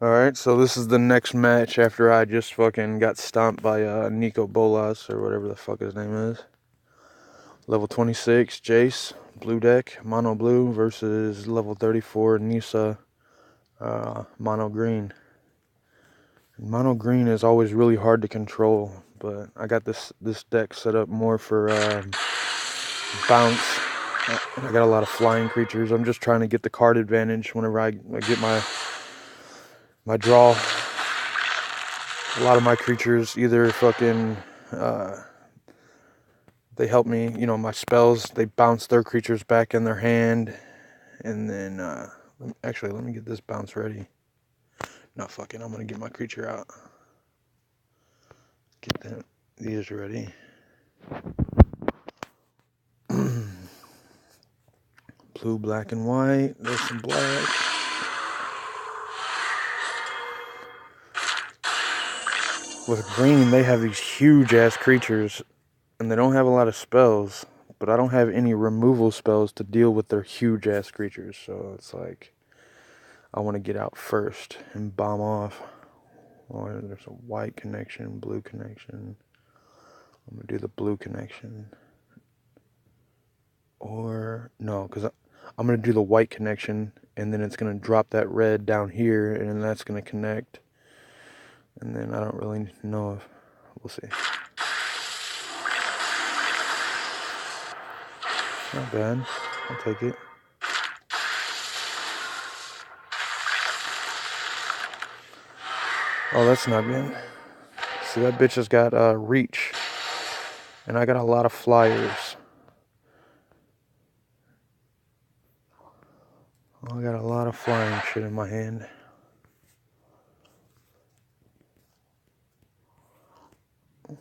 Alright, so this is the next match after I just fucking got stomped by Nico Bolas, or whatever the fuck his name is. Level 26, Jace, blue deck, mono blue, versus level 34, Nisa, mono green. And mono green is always really hard to control, but I got this deck set up more for bounce. I got a lot of flying creatures. I'm just trying to get the card advantage whenever I get my draw. A lot of my creatures either fucking, they help me, my spells, they bounce their creatures back in their hand, and then, actually, let me get this bounce ready. No, fucking, I'm gonna get my creature out. Get these ready. Blue, black, and white. There's some black. With green, they have these huge-ass creatures, and they don't have a lot of spells, but I don't have any removal spells to deal with their huge-ass creatures, so it's like, I want to get out first and bomb off. Oh, there's a white connection, blue connection. I'm going to do the blue connection. Or, no, because I'm going to do the white connection, and then it's going to drop that red down here, and then that's going to connect. And then I don't really know if, we'll see. Not bad. I'll take it. Oh, that's not good. See, that bitch has got reach. And I got a lot of flyers. I got a lot of flying shit in my hand.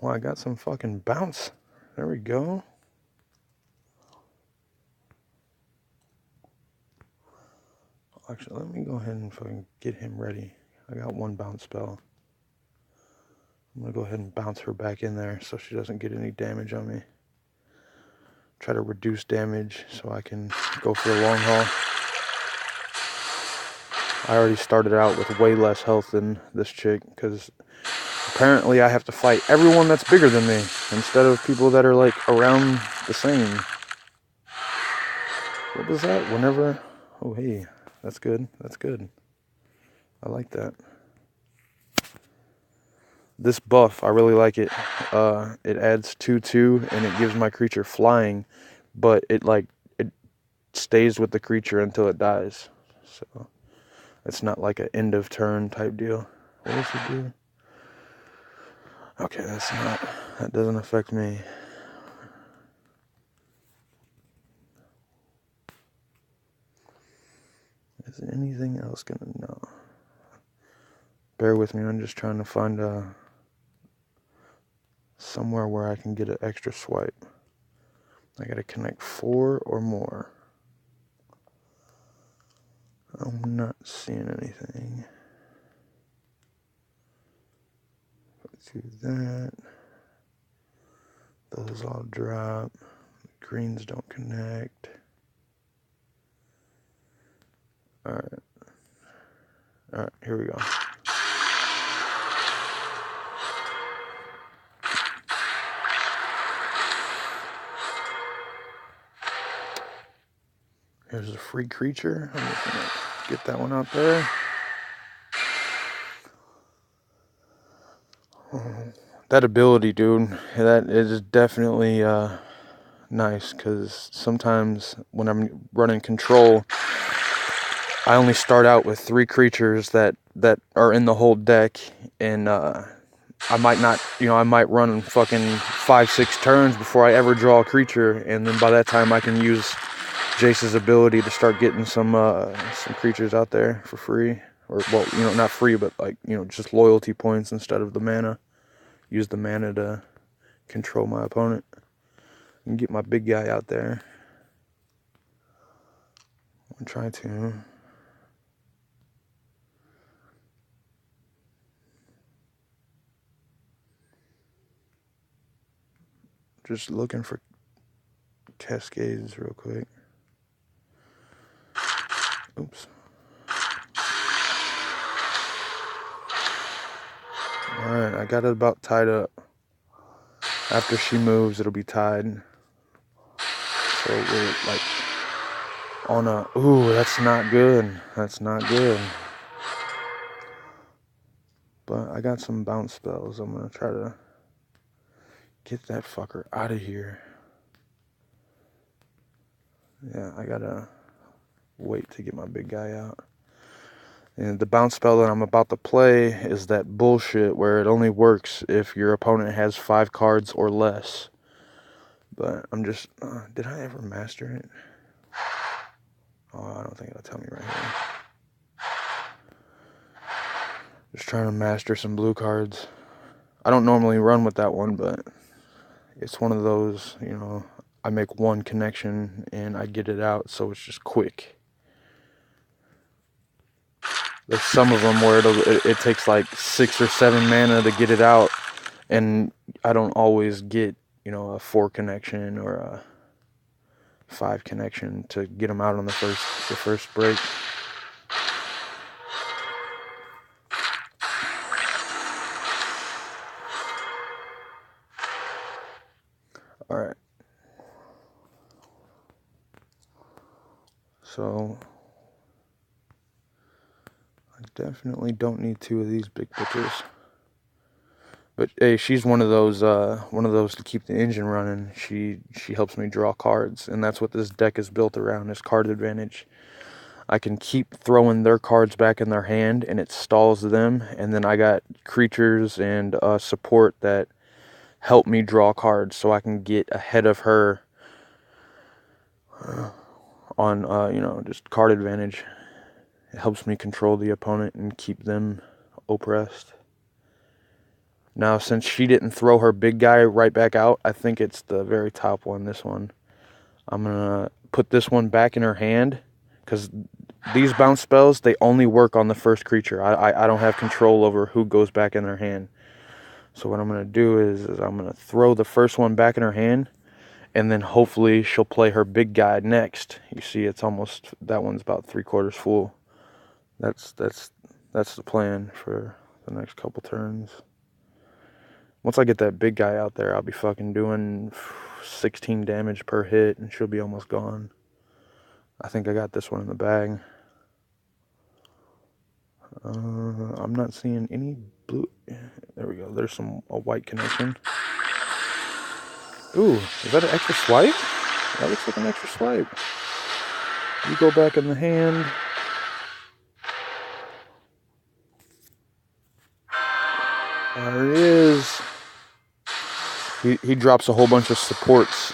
Well, I got some fucking bounce. There we go. Actually, let me go ahead and fucking get him ready. I got one bounce spell. I'm gonna go ahead and bounce her back in there so she doesn't get any damage on me. Try to reduce damage so I can go for the long haul. I already started out with way less health than this chick, because apparently I have to fight everyone that's bigger than me instead of people that are like around the same. What was that? Whenever... Oh, hey. That's good. That's good. I like that. This buff, I really like it. It adds 2/2 and it gives my creature flying, but it stays with the creature until it dies. So it's not like an end of turn type deal. What does it do? Okay, that doesn't affect me. Is anything else gonna know? Bear with me, I'm just trying to find somewhere where I can get an extra swipe. I gotta connect 4 or more. I'm not seeing anything. Let's do that. Those all drop. Greens don't connect. Alright. Alright, here we go. Here's a free creature. I'm just gonna get that one out there. That ability, dude, that is definitely nice, because sometimes when I'm running control, I only start out with 3 creatures that are in the whole deck, and I might not, I might run fucking 5-6 turns before I ever draw a creature, and then by that time I can use Jace's ability to start getting some creatures out there for free, or well, not free, but like, just loyalty points instead of the mana. Use the mana to control my opponent and get my big guy out there. I'm trying to. Just looking for cascades real quick. Oops. got it about tied up. After she moves, it'll be tied. So we're like on a... Ooh, that's not good. That's not good. But I got some bounce spells. I'm going to try to get that fucker out of here. Yeah, I got to wait to get my big guy out. And the bounce spell that I'm about to play is that bullshit where it only works if your opponent has 5 cards or less. But I'm just... did I ever master it? Oh, I don't think it'll tell me right here. Just trying to master some blue cards. I don't normally run with that one, but it's one of those, you know, I make one connection and I get it out, so it's just quick. There's some of them where it takes like 6 or 7 mana to get it out, and I don't always get, you know, a 4 connection or a 5 connection to get them out on the first break. All right. So I definitely don't need 2 of these big bitches. But hey, she's one of those to keep the engine running. She helps me draw cards, and that's what this deck is built around, is card advantage. I can keep throwing their cards back in their hand, and it stalls them. And then I got creatures and support that help me draw cards, so I can get ahead of her on you know, just card advantage. It helps me control the opponent and keep them oppressed. Now, since she didn't throw her big guy right back out, I think it's the very top one, this one. I'm going to put this one back in her hand, because these bounce spells, they only work on the first creature. I don't have control over who goes back in their hand. So what I'm going to do is I'm going to throw the first one back in her hand, and then hopefully she'll play her big guy next. You see, it's almost, that one's about 3/4 full. That's the plan for the next couple turns. Once I get that big guy out there, I'll be fucking doing 16 damage per hit, and she'll be almost gone. I think I got this one in the bag. I'm not seeing any blue. There we go. There's a white connection. Ooh, is that an extra swipe? That looks like an extra swipe. You go back in the hand. There it is. He drops a whole bunch of supports.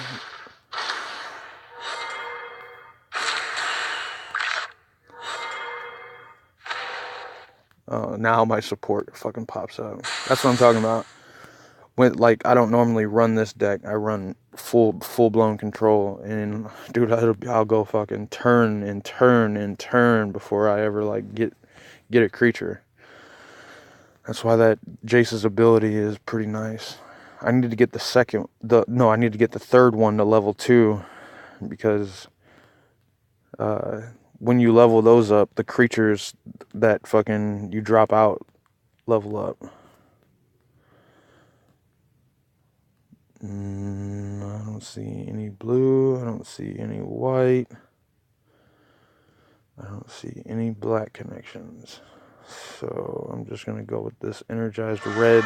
Now my support fucking pops up. That's what I'm talking about. When, like, I don't normally run this deck. I run full-blown control, and dude, I'll go fucking turn and turn and turn before I ever like get a creature. That's why that Jace's ability is pretty nice. I need to get I need to get the third one to level 2, because when you level those up, the creatures that fucking you drop out level up. I don't see any blue. I don't see any white. I don't see any black connections. So I'm just going to go with this energized red.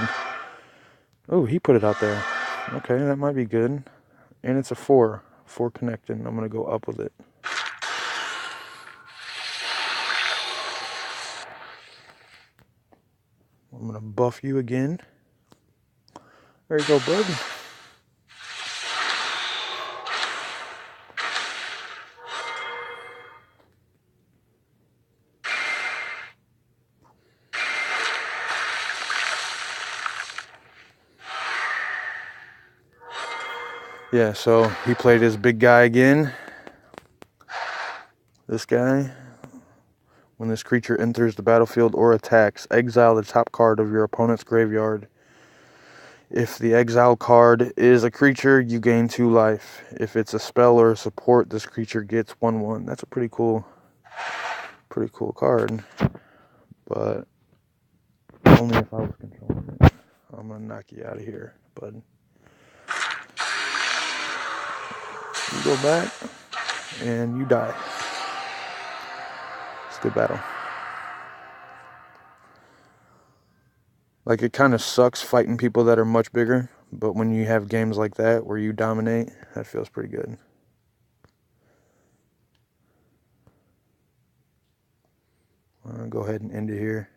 Oh, he put it out there. Okay, that might be good. And it's a 4. 4 connected. I'm going to go up with it. I'm going to buff you again. There you go, bud. Yeah, so he played his big guy again. This guy. When this creature enters the battlefield or attacks, exile the top card of your opponent's graveyard. If the exile card is a creature, you gain 2 life. If it's a spell or a support, this creature gets 1/1. That's a pretty cool card. But only if I was controlling it. I'm gonna knock you out of here, bud. You go back, and you die. It's a good battle. Like, it kind of sucks fighting people that are much bigger, but when you have games like that where you dominate, that feels pretty good. I'll go ahead and end it here.